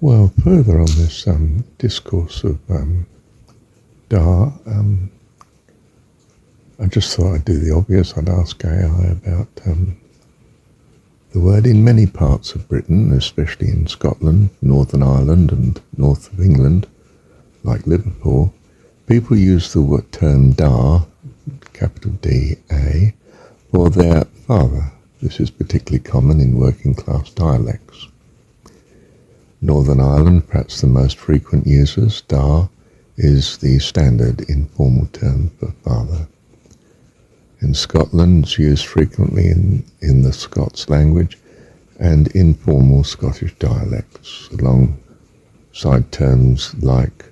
Well, further on this discourse of Da, I just thought I'd do the obvious. I'd ask AI about the word. In many parts of Britain, especially in Scotland, Northern Ireland and north of England, like Liverpool, people use the term Da, capital D-A, for their father. This is particularly common in working class dialects. Northern Ireland, perhaps the most frequent users, Da is the standard informal term for father. In Scotland, it's used frequently in the Scots language and informal Scottish dialects, alongside terms like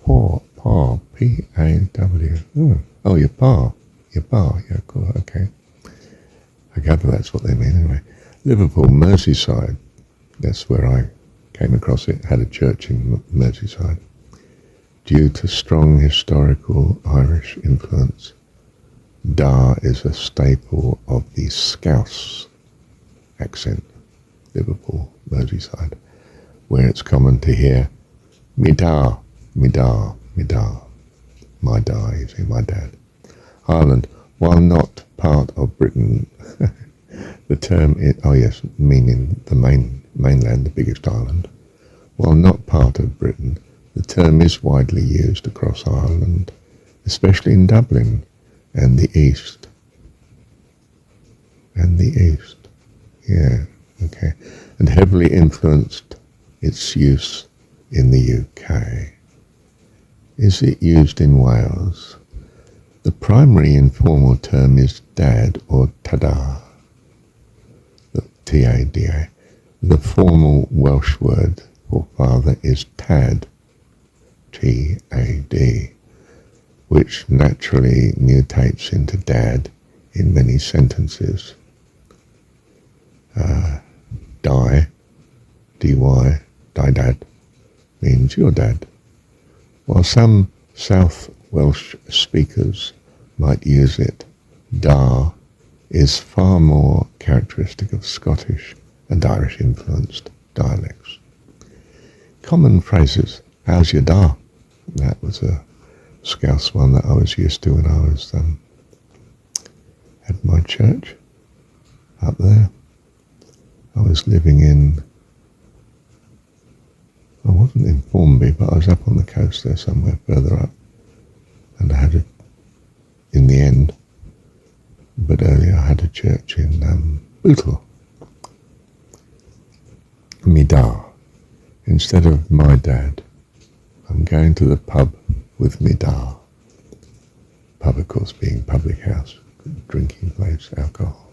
paw, P-A-W. Oh, your pa, yeah, cool, okay. I gather that's what they mean anyway. Liverpool, Merseyside, that's where I came across it, had a church in Merseyside. Due to strong historical Irish influence, Da is a staple of the Scouse accent, Liverpool, Merseyside, where it's common to hear me da, me da, me da. My da, you see, my dad. Ireland, while not part of Britain, the term, meaning the mainland, the biggest island, while not part of Britain, the term is widely used across Ireland, especially in Dublin and the East. Yeah, okay. And heavily influenced its use in the UK. Is it used in Wales? The primary informal term is dad or tada, T-A-D-A. The formal Welsh word for father is tad, T-A-D, which naturally mutates into dad in many sentences. Die, D-Y, die dad, means your dad. While some South Welsh speakers might use it, da is far more characteristic of Scottish and Irish influenced dialects. Common phrases, how's your da? That was a Scouse one that I was used to when I was at my church up there. I was living I wasn't in Formby, but I was up on the coast there somewhere further up, and I had in the end, but earlier I had a church in Bootle. Me da. Instead of my dad, I'm going to the pub with me da. Pub, of course, being public house, drinking place, alcohol.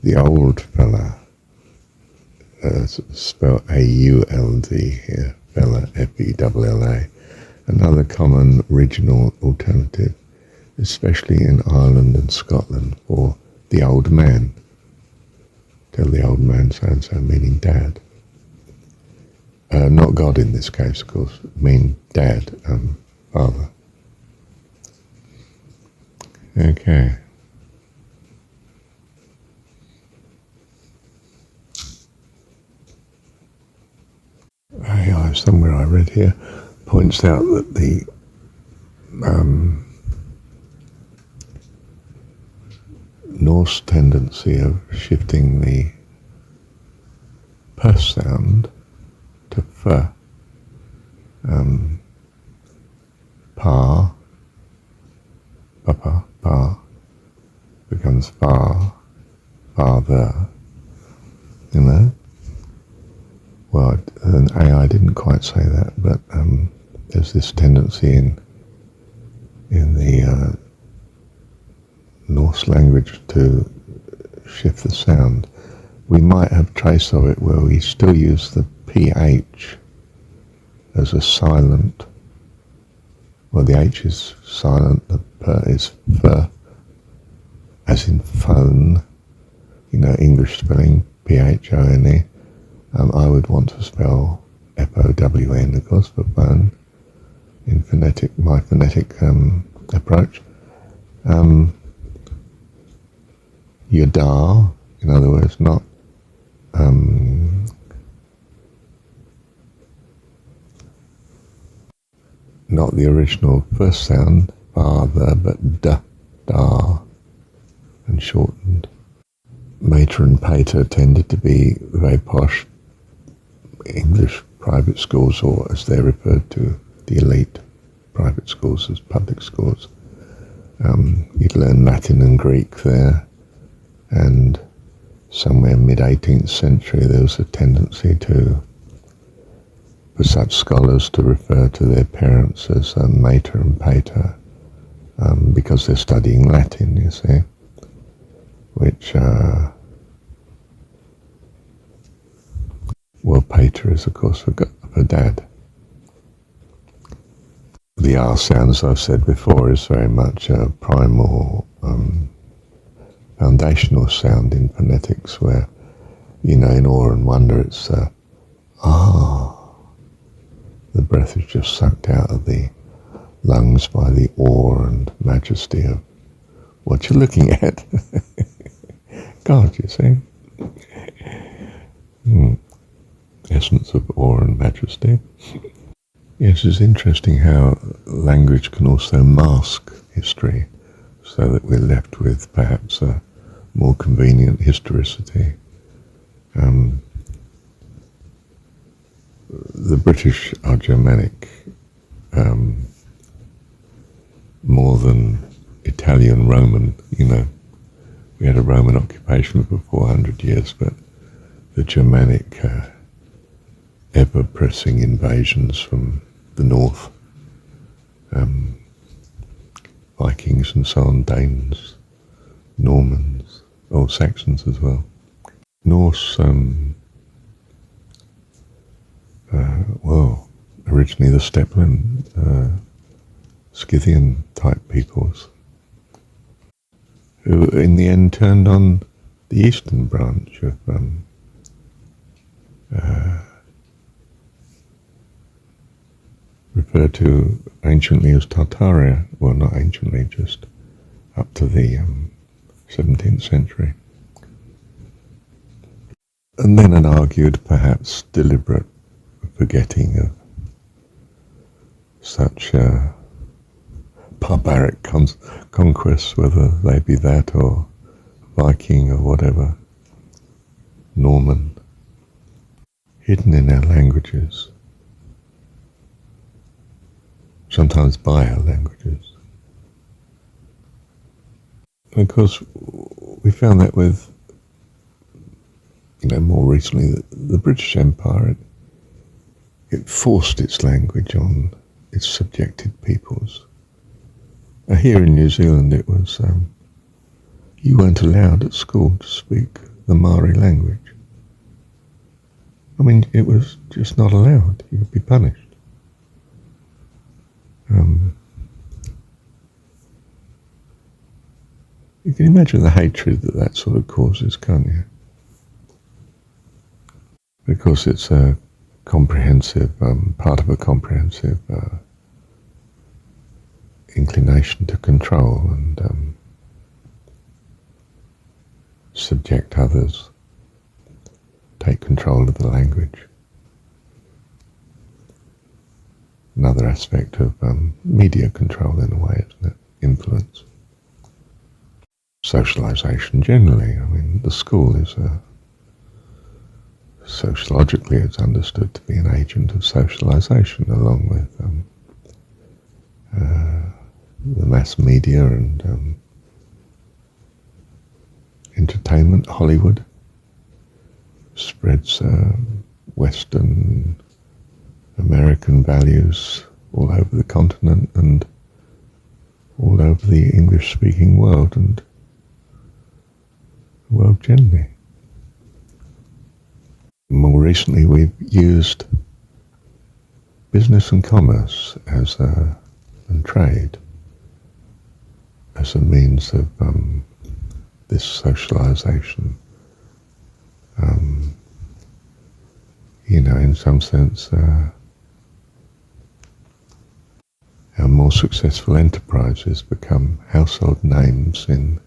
The old fella, spelled A-U-L-D here, fella, F-E-L-L-A, another common regional alternative, especially in Ireland and Scotland, for the old man. Tell the old man so-and-so, meaning dad. Not God in this case, of course, mean dad, father. Okay. AI, somewhere I read here, points out that the Norse tendency of shifting the p sound to f, pa, papa, pa, becomes far, father, you know. Well, an AI didn't quite say that, but there's this tendency in the Norse language to shift the sound. We might have trace of it where we still use the PH as a silent. Well, the H is silent, the P is F, as in phone, you know, English spelling, P-H-O-N-E. I would want to spell F-O-W-N, of course, for phone, in my phonetic approach. Yadar, in other words, not not the original first sound, father, but da, da, and shortened. Mater and pater tended to be very posh English private schools, or as they're referred to, the elite private schools as public schools. You'd learn Latin and Greek there, and somewhere mid-18th century there was a tendency for such scholars to refer to their parents as mater and pater, because they're studying Latin, you see, which, well, pater is of course for dad. The R sound, as I've said before, is very much a primal, foundational sound in phonetics, where, in awe and wonder, it's the breath is just sucked out of the lungs by the awe and majesty of what you're looking at. God, you see. Essence of awe and majesty. Yes, it's interesting how language can also mask history, so that we're left with perhaps a more convenient historicity. The British are Germanic, more than Italian, Roman. We had a Roman occupation for 400 years, but the Germanic ever-pressing invasions from the north, Vikings and so on, Danes, Normans, Old Saxons as well. Norse, originally the Stepland, Scythian type peoples, who in the end turned on the eastern branch of referred to anciently as Tartaria, well, not anciently, just up to the 17th century. And then an argued, perhaps deliberate, forgetting of such barbaric conquests, whether they be that or Viking or whatever, Norman, hidden in our languages, sometimes by our languages. And of course, we found that with, more recently, the British Empire, it forced its language on its subjected peoples. Here in New Zealand, it was, you weren't allowed at school to speak the Maori language. I mean, it was just not allowed. You would be punished. You can imagine the hatred that sort of causes, can't you? Because it's a comprehensive, part of a comprehensive inclination to control and subject others, take control of the language. Another aspect of media control in a way, isn't it? Influence. Socialization generally. I mean, the school is sociologically it's understood to be an agent of socialization, along with the mass media and entertainment. Hollywood spreads Western American values all over the continent and all over the English-speaking world and the world generally. More recently, we've used business and commerce and trade as a means of this socialization. In some sense, our more successful enterprises become household names in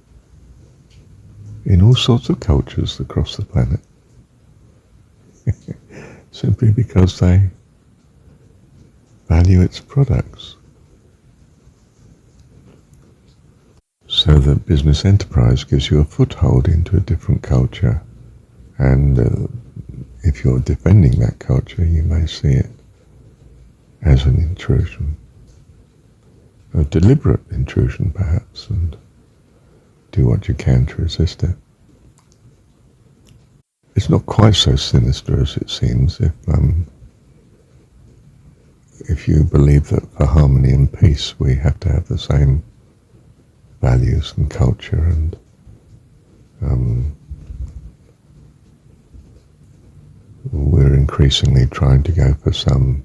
all sorts of cultures across the planet. Simply because they value its products. So that business enterprise gives you a foothold into a different culture, and if you're defending that culture, you may see it as an intrusion, a deliberate intrusion perhaps, and do what you can to resist it. It's not quite so sinister as it seems if you believe that for harmony and peace we have to have the same values and culture, and we're increasingly trying to go for some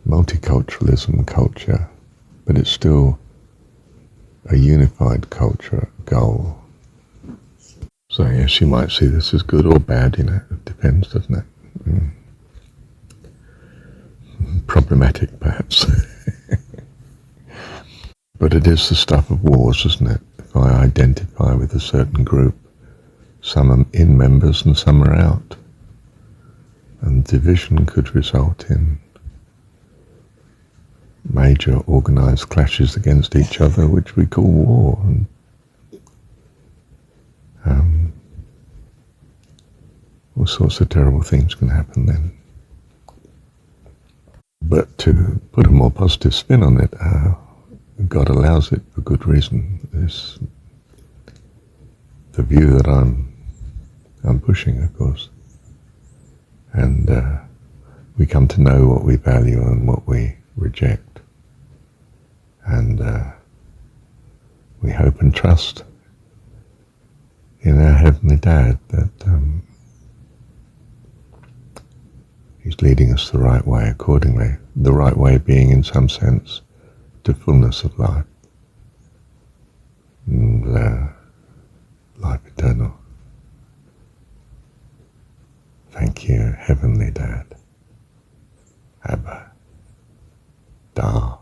multiculturalism culture, but it's still a unified culture goal. So yes, you might see this as good or bad, it depends, doesn't it? Problematic perhaps. But it is the stuff of wars, isn't it? If I identify with a certain group, some are in members and some are out, and division could result in major organised clashes against each other, which we call war. And, all sorts of terrible things can happen then. But to put a more positive spin on it, God allows it for good reason. Is the view that I'm pushing, of course. And we come to know what we value and what we reject. And we hope and trust in our Heavenly Dad that He's leading us the right way accordingly. The right way being, in some sense, to fullness of life. And life eternal. Thank you, Heavenly Dad. Abba. Da.